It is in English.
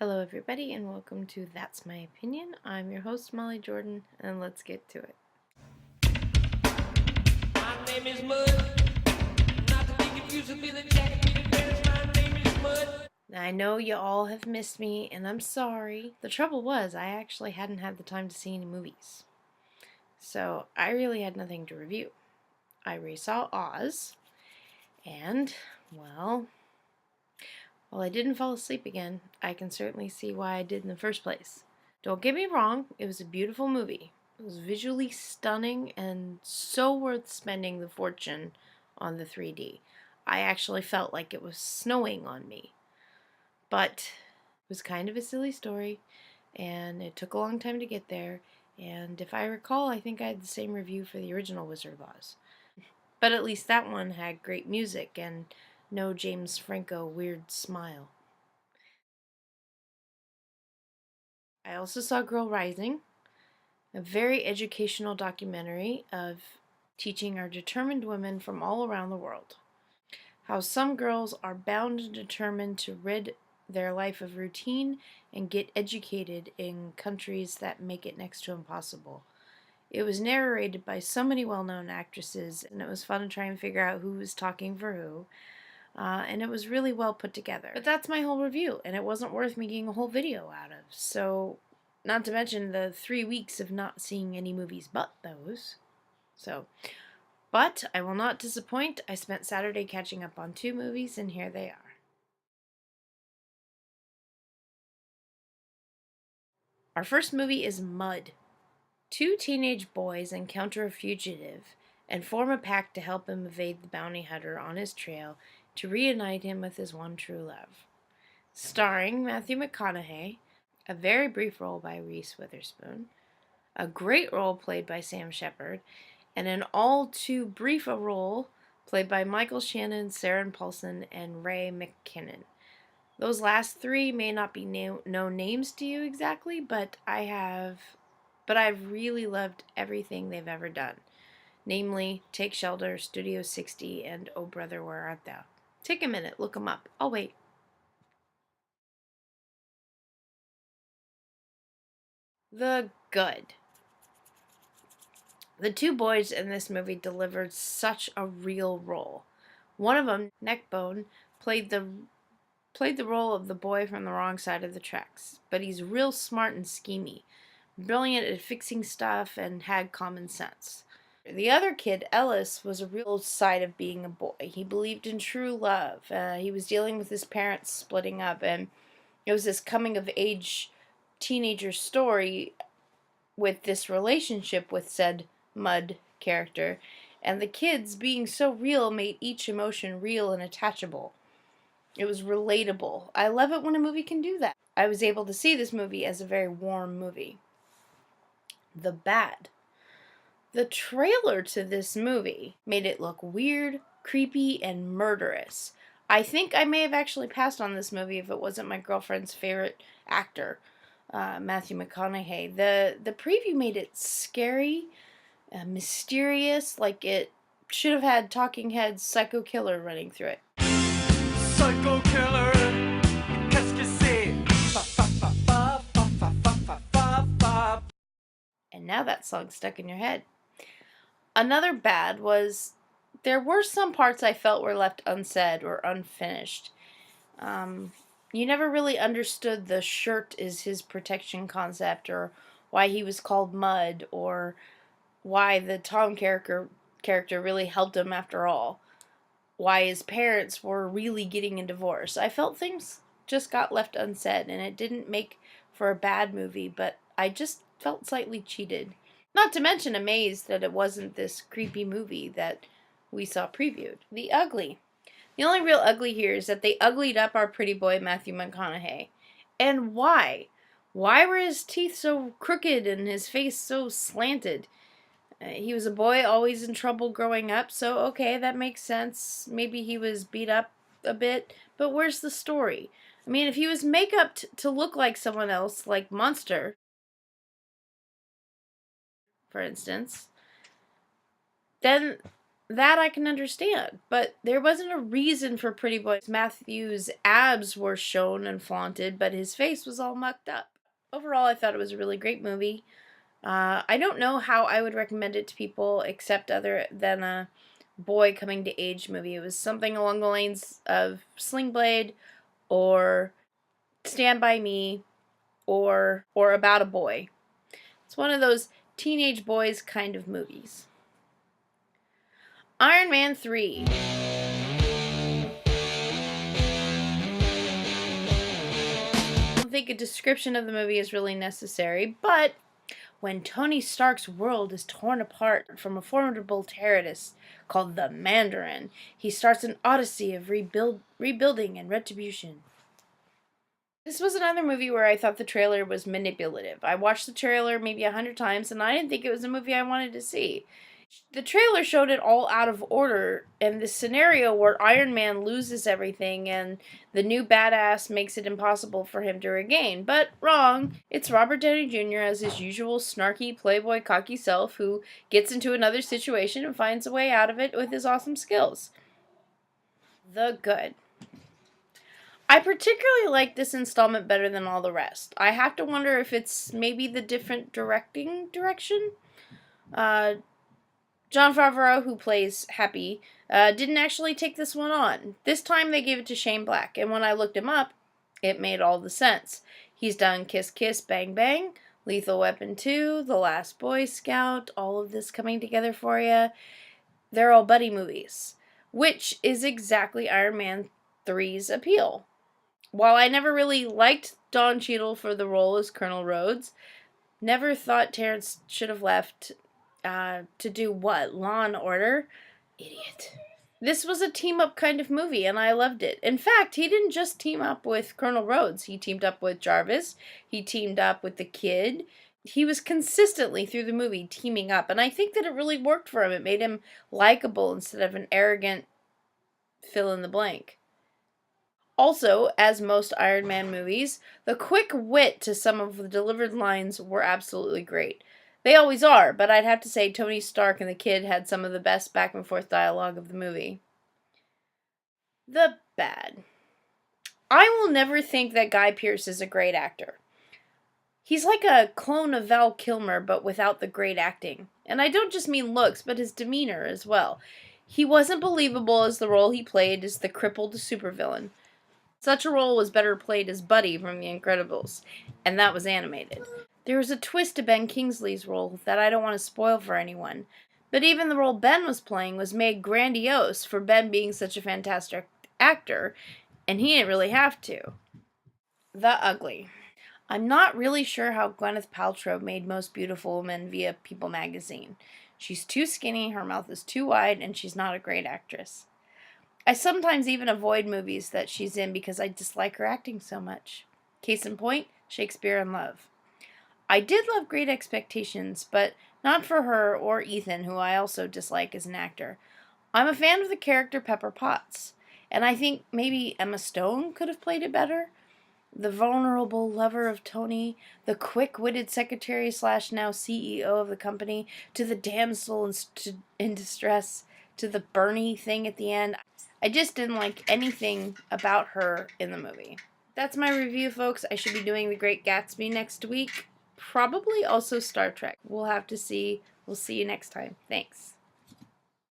Hello, everybody, and welcome to That's My Opinion. I'm your host, Molly Jordan, and let's get to it. My name is Mud. Not to be confused with Billy Jack and Peter Dennis. My name is Mud. Now, I know you all have missed me, and I'm sorry. The trouble was, I actually hadn't had the time to see any movies. So, I really had nothing to review. I resaw Oz, and, well, while I didn't fall asleep again, I can certainly see why I did in the first place. Don't get me wrong, it was a beautiful movie. It was visually stunning and so worth spending the fortune on the 3D. I actually felt like it was snowing on me. But it was kind of a silly story, and it took a long time to get there. And if I recall, I think I had the same review for the original Wizard of Oz. But at least that one had great music and no James Franco weird smile. I also saw Girl Rising, a very educational documentary of teaching our determined women from all around the world how some girls are bound and determined to rid their life of routine and get educated in countries that make it next to impossible. It was narrated by so many well-known actresses, and it was fun to try and figure out who was talking for who. And it was really well put together. But that's my whole review, and it wasn't worth making a whole video out of. So, not to mention the 3 weeks of not seeing any movies but those. But I will not disappoint. I spent Saturday catching up on 2 movies, and here they are. Our first movie is Mud. 2 teenage boys encounter a fugitive and form a pact to help him evade the bounty hunter on his trail to reunite him with his one true love. Starring Matthew McConaughey, a very brief role by Reese Witherspoon, a great role played by Sam Shepard, and an all too brief a role played by Michael Shannon, Sarah Paulson, and Ray McKinnon. Those last 3 may not be known names to you exactly, but I've really loved everything they've ever done. Namely, Take Shelter, Studio 60, and Oh Brother, Where Art Thou? Take a minute, look them up. I'll wait. The good. The 2 boys in this movie delivered such a real role. One of them, Neckbone, played the role of the boy from the wrong side of the tracks, but he's real smart and schemy, brilliant at fixing stuff, and had common sense. The other kid, Ellis, was a real side of being a boy. He believed in true love. He was dealing with his parents splitting up, and it was this coming of age teenager story with this relationship with said Mud character. And the kids being so real made each emotion real and attachable. It was relatable. I love it when a movie can do that. I was able to see this movie as a very warm movie. The bad. The trailer to this movie made it look weird, creepy, and murderous. I think I may have actually passed on this movie if it wasn't my girlfriend's favorite actor, Matthew McConaughey. The preview made it scary, mysterious, like it should have had Talking Heads' Psycho Killer running through it. Psycho killer. Qu'est-ce que c'est? Fa fa fa fa fa fa fa fa fa. And now that song's stuck in your head. Another bad was there were some parts I felt were left unsaid or unfinished. You never really understood the shirt is his protection concept, or why he was called Mud, or why the Tom character really helped him after all. Why his parents were really getting a divorce. I felt things just got left unsaid, and it didn't make for a bad movie, but I just felt slightly cheated. Not to mention amazed that it wasn't this creepy movie that we saw previewed. The ugly. The only real ugly here is that they uglied up our pretty boy Matthew McConaughey. And why? Why were his teeth so crooked and his face so slanted? He was a boy always in trouble growing up, so okay, that makes sense. Maybe he was beat up a bit, but where's the story? I mean, if he was make-upped to look like someone else, like Monster, for instance, then that I can understand, but there wasn't a reason for Pretty Boy Matthew's abs were shown and flaunted, but his face was all mucked up. Overall, I thought it was a really great movie. I don't know how I would recommend it to people except other than a boy coming to age movie. It was something along the lines of Sling Blade or Stand By Me or About a Boy. It's one of those teenage boys kind of movies. Iron Man 3. I don't think a description of the movie is really necessary, but when Tony Stark's world is torn apart from a formidable terrorist called the Mandarin, he starts an odyssey of rebuilding and retribution. This was another movie where I thought the trailer was manipulative. I watched the trailer maybe 100 times, and I didn't think it was a movie I wanted to see. The trailer showed it all out of order, and the scenario where Iron Man loses everything and the new badass makes it impossible for him to regain. But wrong. It's Robert Downey Jr. as his usual snarky, playboy, cocky self who gets into another situation and finds a way out of it with his awesome skills. The good. I particularly like this installment better than all the rest. I have to wonder if it's maybe the different direction. Jon Favreau, who plays Happy, didn't actually take this one on. This time they gave it to Shane Black, and when I looked him up, it made all the sense. He's done Kiss Kiss Bang Bang, Lethal Weapon 2, The Last Boy Scout, all of this coming together for you. They're all buddy movies, which is exactly Iron Man 3's appeal. While I never really liked Don Cheadle for the role as Colonel Rhodes, never thought Terrence should have left to do what? Law and Order? Idiot. This was a team-up kind of movie, and I loved it. In fact, he didn't just team up with Colonel Rhodes. He teamed up with Jarvis. He teamed up with the kid. He was consistently through the movie teaming up, and I think that it really worked for him. It made him likable instead of an arrogant fill-in-the-blank. Also, as most Iron Man movies, the quick wit to some of the delivered lines were absolutely great. They always are, but I'd have to say Tony Stark and the kid had some of the best back and forth dialogue of the movie. The bad. I will never think that Guy Pearce is a great actor. He's like a clone of Val Kilmer, but without the great acting. And I don't just mean looks, but his demeanor as well. He wasn't believable as the role he played as the crippled supervillain. Such a role was better played as Buddy from The Incredibles, and that was animated. There was a twist to Ben Kingsley's role that I don't want to spoil for anyone, but even the role Ben was playing was made grandiose for Ben being such a fantastic actor, and he didn't really have to. The ugly. I'm not really sure how Gwyneth Paltrow made Most Beautiful Woman via People magazine. She's too skinny, her mouth is too wide, and she's not a great actress. I sometimes even avoid movies that she's in because I dislike her acting so much. Case in point, Shakespeare in Love. I did love Great Expectations, but not for her or Ethan, who I also dislike as an actor. I'm a fan of the character Pepper Potts, and I think maybe Emma Stone could have played it better. The vulnerable lover of Tony, the quick-witted secretary / now CEO of the company, to the damsel in distress, to the Bernie thing at the end. I just didn't like anything about her in the movie. That's my review, folks. I should be doing The Great Gatsby next week. Probably also Star Trek. We'll have to see. We'll see you next time. Thanks.